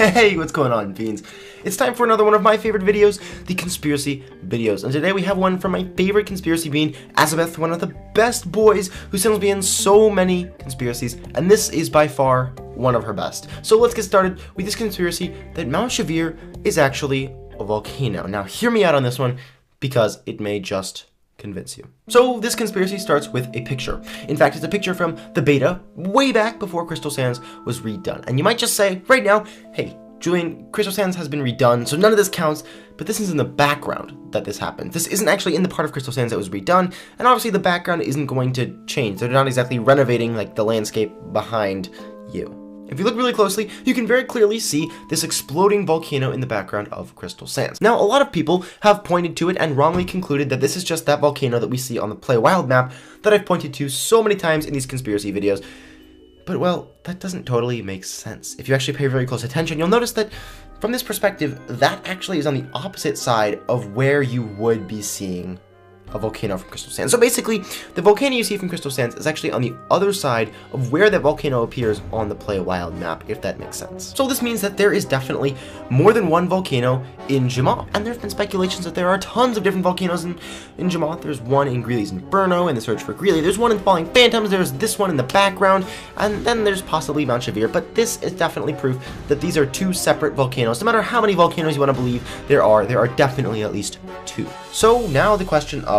Hey, what's going on, Beans? It's time for another one of my favorite videos, the conspiracy videos. And today we have one from my favorite conspiracy bean, Azabeth, one of the best boys who sends me in so many conspiracies, and this is by far one of her best. So let's get started with this conspiracy that Mount Shiveer is actually a volcano. Now hear me out on this one, because it may just convince you. So this conspiracy starts with a picture. In fact, it's a picture from the beta way back before Crystal Sands was redone. And you might just say right now, hey, Julian, Crystal Sands has been redone, so none of this counts, but this is in the background that this happened. This isn't actually in the part of Crystal Sands that was redone, and obviously the background isn't going to change. They're not exactly renovating like the landscape behind you. If you look really closely, you can very clearly see this exploding volcano in the background of Crystal Sands. Now, a lot of people have pointed to it and wrongly concluded that this is just that volcano that we see on the Play Wild map that I've pointed to so many times in these conspiracy videos. But, well, that doesn't totally make sense. If you actually pay very close attention, you'll notice that from this perspective, that actually is on the opposite side of where you would be seeing a volcano from Crystal Sands. So basically, the volcano you see from Crystal Sands is actually on the other side of where that volcano appears on the Play Wild map, if that makes sense. So this means that there is definitely more than one volcano in Jamaa. And there's been speculations that there are tons of different volcanoes in Jamaa. There's one in Greely's Inferno, in the Search for Greely. There's one in Falling Phantoms. There's this one in the background. And then there's possibly Mount Shiveer. But this is definitely proof that these are two separate volcanoes. No matter how many volcanoes you want to believe there are definitely at least two. So now the question of,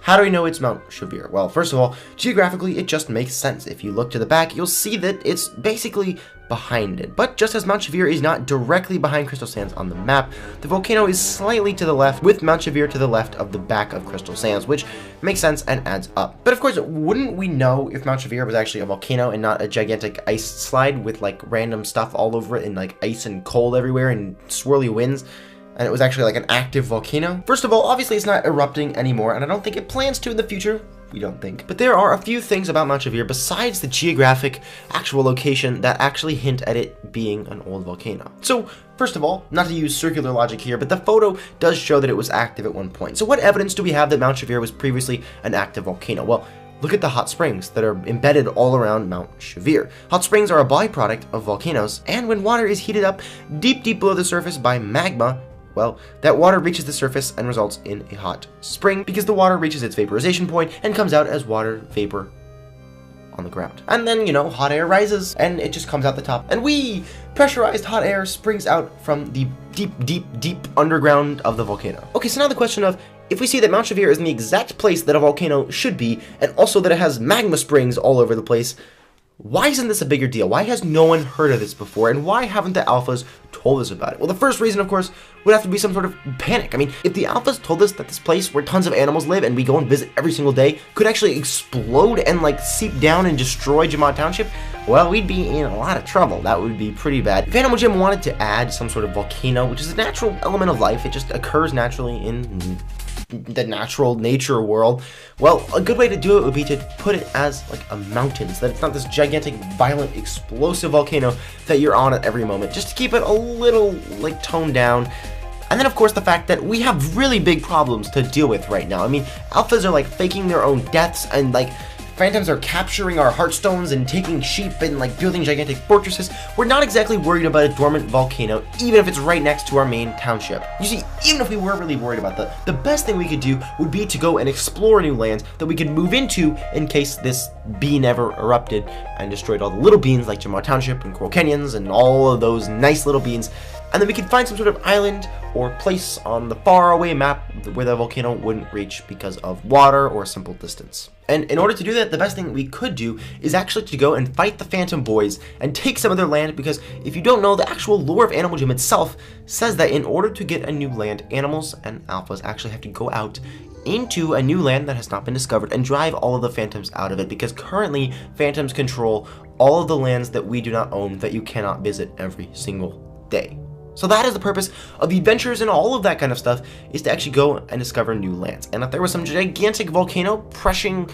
how do we know it's Mount Shiveer? Well, first of all, geographically, it just makes sense. If you look to the back, you'll see that it's basically behind it. But just as Mount Shiveer is not directly behind Crystal Sands on the map, the volcano is slightly to the left, with Mount Shiveer to the left of the back of Crystal Sands, which makes sense and adds up. But of course, wouldn't we know if Mount Shiveer was actually a volcano and not a gigantic ice slide with like random stuff all over it and like ice and cold everywhere and swirly winds? And it was actually like an active volcano? First of all, obviously it's not erupting anymore, and I don't think it plans to in the future. We don't think. But there are a few things about Mount Shiveer besides the geographic actual location that actually hint at it being an old volcano. So, first of all, not to use circular logic here, but the photo does show that it was active at one point. So what evidence do we have that Mount Shiveer was previously an active volcano? Well, look at the hot springs that are embedded all around Mount Shiveer. Hot springs are a byproduct of volcanoes, and when water is heated up deep below the surface by magma, well, that water reaches the surface and results in a hot spring because the water reaches its vaporization point and comes out as water vapor on the ground. And then, hot air rises and it just comes out the top. And pressurized hot air springs out from the deep underground of the volcano. Okay, so now the question of, if we see that Mount Shiveer is in the exact place that a volcano should be, and also that it has magma springs all over the place, why isn't this a bigger deal? Why has no one heard of this before? And why haven't the alphas told us about it? Well, the first reason, of course, would have to be some sort of panic. I mean, if the alphas told us that this place where tons of animals live and we go and visit every single day could actually explode and like seep down and destroy Jamaa Township, well, we'd be in a lot of trouble. That would be pretty bad. If Animal Jam wanted to add some sort of volcano, which is a natural element of life, it just occurs naturally in the natural nature world, well, a good way to do it would be to put it as like a mountain, so that it's not this gigantic, violent, explosive volcano that you're on at every moment, just to keep it a little like toned down. And then of course the fact that we have really big problems to deal with right now. I mean, alphas are like faking their own deaths, and like phantoms are capturing our heartstones and taking sheep and like building gigantic fortresses. We're not exactly worried about a dormant volcano, even if it's right next to our main township. You see, even if we were really worried about that, the best thing we could do would be to go and explore new lands that we could move into in case this bean ever erupted and destroyed all the little beans like Jamaa Township and Coral Canyons and all of those nice little beans. And then we could find some sort of island or place on the faraway map where the volcano wouldn't reach because of water or simple distance. And in order to do that, the best thing we could do is actually to go and fight the Phantom Boys and take some of their land, because if you don't know, the actual lore of Animal Jam itself says that in order to get a new land, animals and alphas actually have to go out into a new land that has not been discovered and drive all of the phantoms out of it, because currently phantoms control all of the lands that we do not own, that you cannot visit every single day. So that is the purpose of the adventures and all of that kind of stuff, is to actually go and discover new lands. And if there was some gigantic volcano pressuring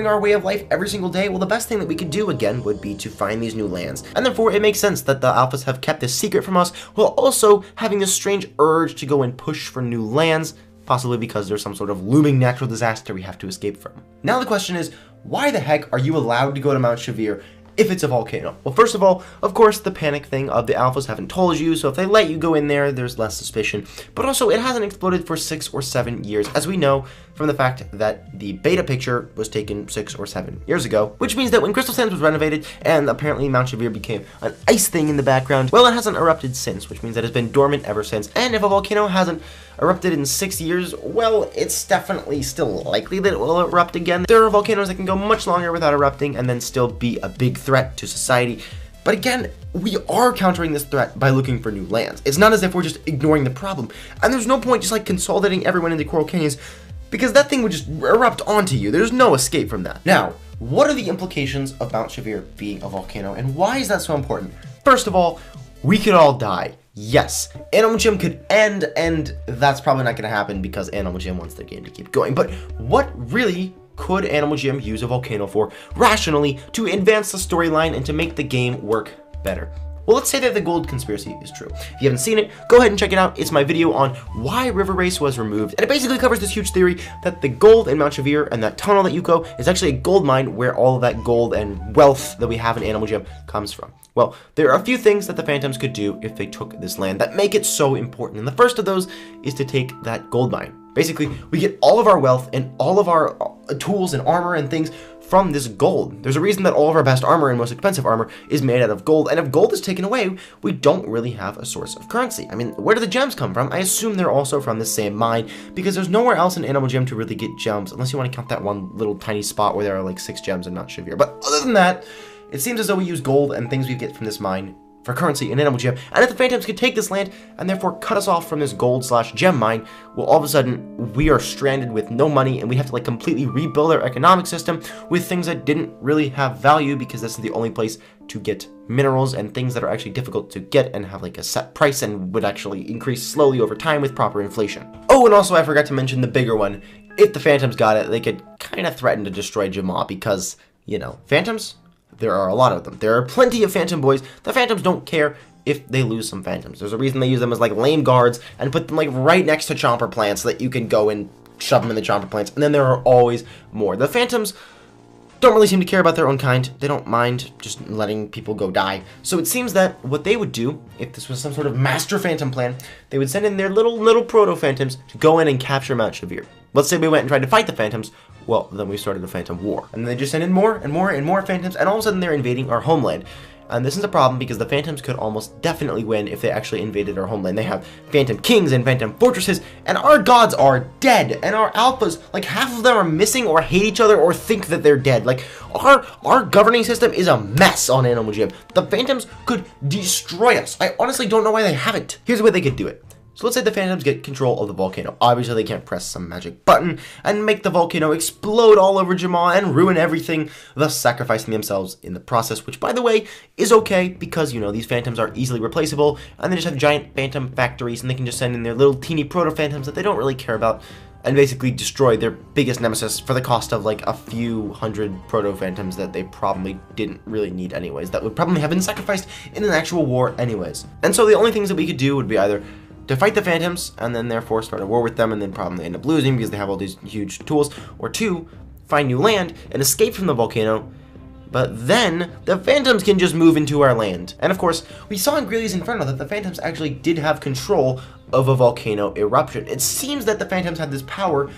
our way of life every single day, well, the best thing that we could do, again, would be to find these new lands. And therefore, it makes sense that the alphas have kept this secret from us, while also having this strange urge to go and push for new lands, possibly because there's some sort of looming natural disaster we have to escape from. Now the question is, why the heck are you allowed to go to Mount Shiveer if it's a volcano? Well, first of all, of course, the panic thing of the alphas haven't told you, so if they let you go in there, there's less suspicion. But also, it hasn't exploded for 6 or 7 years, as we know from the fact that the beta picture was taken 6 or 7 years ago, which means that when Crystal Sands was renovated, and apparently Mount Shiveer became an ice thing in the background, well, it hasn't erupted since, which means that it's been dormant ever since. And if a volcano hasn't erupted in 6 years, well, it's definitely still likely that it will erupt again. There are volcanoes that can go much longer without erupting and then still be a big threat to society. But again, we are countering this threat by looking for new lands. It's not as if we're just ignoring the problem. And there's no point just like consolidating everyone into Coral Canyons, because that thing would just erupt onto you. There's no escape from that. Now, what are the implications of Mount Shiveer being a volcano, and why is that so important? First of all, we could all die. Yes, Animal Jam could end, and that's probably not going to happen because Animal Jam wants their game to keep going. But what really could Animal Jam use a volcano for rationally to advance the storyline and to make the game work better? Well, let's say that the gold conspiracy is true. If you haven't seen it, go ahead and check it out. It's my video on why River Race was removed, and it basically covers this huge theory that the gold in Mount Shiveer and that tunnel that you go is actually a gold mine where all of that gold and wealth that we have in Animal Jam comes from. Well, there are a few things that the Phantoms could do if they took this land that make it so important, and the first of those is to take that gold mine. Basically, we get all of our wealth and all of our tools and armor and things from this gold. There's a reason that all of our best armor and most expensive armor is made out of gold, and if gold is taken away, we don't really have a source of currency. I mean, where do the gems come from? I assume they're also from the same mine, because there's nowhere else in Animal Jam to really get gems, unless you want to count that one little tiny spot where there are like 6 gems in Mount Shiveer. But other than that, it seems as though we use gold and things we get from this mine for currency in Animal Jam, and if the Phantoms could take this land and therefore cut us off from this gold/gem mine, well, all of a sudden we are stranded with no money, and we have to like completely rebuild our economic system with things that didn't really have value, because this is the only place to get minerals and things that are actually difficult to get and have like a set price and would actually increase slowly over time with proper inflation. Oh, and also I forgot to mention the bigger one. If the Phantoms got it, they could kind of threaten to destroy Jamaa, because, you know, Phantoms? There are a lot of them. There are plenty of Phantom boys. The Phantoms don't care if they lose some Phantoms. There's a reason they use them as like lame guards and put them like right next to Chomper plants so that you can go and shove them in the Chomper plants. And then there are always more. The Phantoms don't really seem to care about their own kind. They don't mind just letting people go die. So it seems that what they would do, if this was some sort of master Phantom plan, they would send in their little proto-Phantoms to go in and capture Mount Shiveer. Let's say we went and tried to fight the Phantoms, well, then we started a Phantom War. And then they just send in more and more and more Phantoms, and all of a sudden they're invading our homeland. And this is a problem because the Phantoms could almost definitely win if they actually invaded our homeland. They have Phantom Kings and Phantom Fortresses, and our gods are dead, and our alphas, like half of them are missing or hate each other or think that they're dead. Like, our governing system is a mess on Animal Jam. The Phantoms could destroy us. I honestly don't know why they haven't. Here's the way they could do it. So let's say the Phantoms get control of the volcano. Obviously, they can't press some magic button and make the volcano explode all over Jamaa and ruin everything, thus sacrificing themselves in the process, which, by the way, is okay because, you know, these Phantoms are easily replaceable, and they just have giant Phantom factories, and they can just send in their little teeny proto-Phantoms that they don't really care about and basically destroy their biggest nemesis for the cost of like a few hundred proto-Phantoms that they probably didn't really need anyways, that would probably have been sacrificed in an actual war anyways. And so the only things that we could do would be either to fight the Phantoms, and then therefore start a war with them, and then probably end up losing because they have all these huge tools, or 2, find new land and escape from the volcano, but then the Phantoms can just move into our land. And of course, we saw in Greely's Inferno that the Phantoms actually did have control of a volcano eruption. It seems that the Phantoms had this power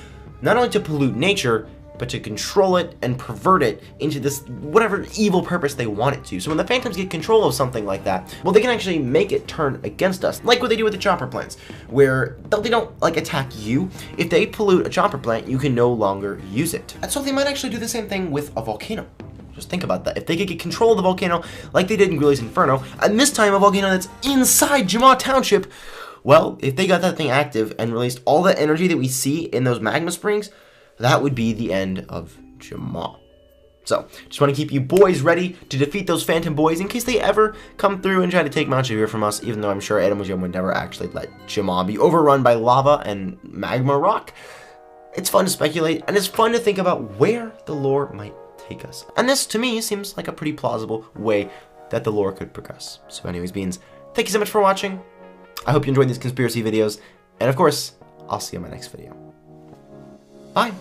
not only to pollute nature, but to control it and pervert it into this whatever evil purpose they want it to. So when the Phantoms get control of something like that, well, they can actually make it turn against us, like what they do with the chopper plants, where they don't like attack you. If they pollute a chopper plant, you can no longer use it. And so they might actually do the same thing with a volcano. Just think about that. If they could get control of the volcano like they did in Greely's Inferno, and this time a volcano that's inside Jamaa Township, well, if they got that thing active and released all the energy that we see in those magma springs, that would be the end of Jamaa. So, just want to keep you boys ready to defeat those Phantom boys in case they ever come through and try to take Mount Shiveer from us, even though I'm sure Animal Jam would never actually let Jamaa be overrun by lava and magma rock. It's fun to speculate, and it's fun to think about where the lore might take us. And this, to me, seems like a pretty plausible way that the lore could progress. So anyways, Beans, thank you so much for watching. I hope you enjoyed these conspiracy videos, and of course, I'll see you in my next video. Bye!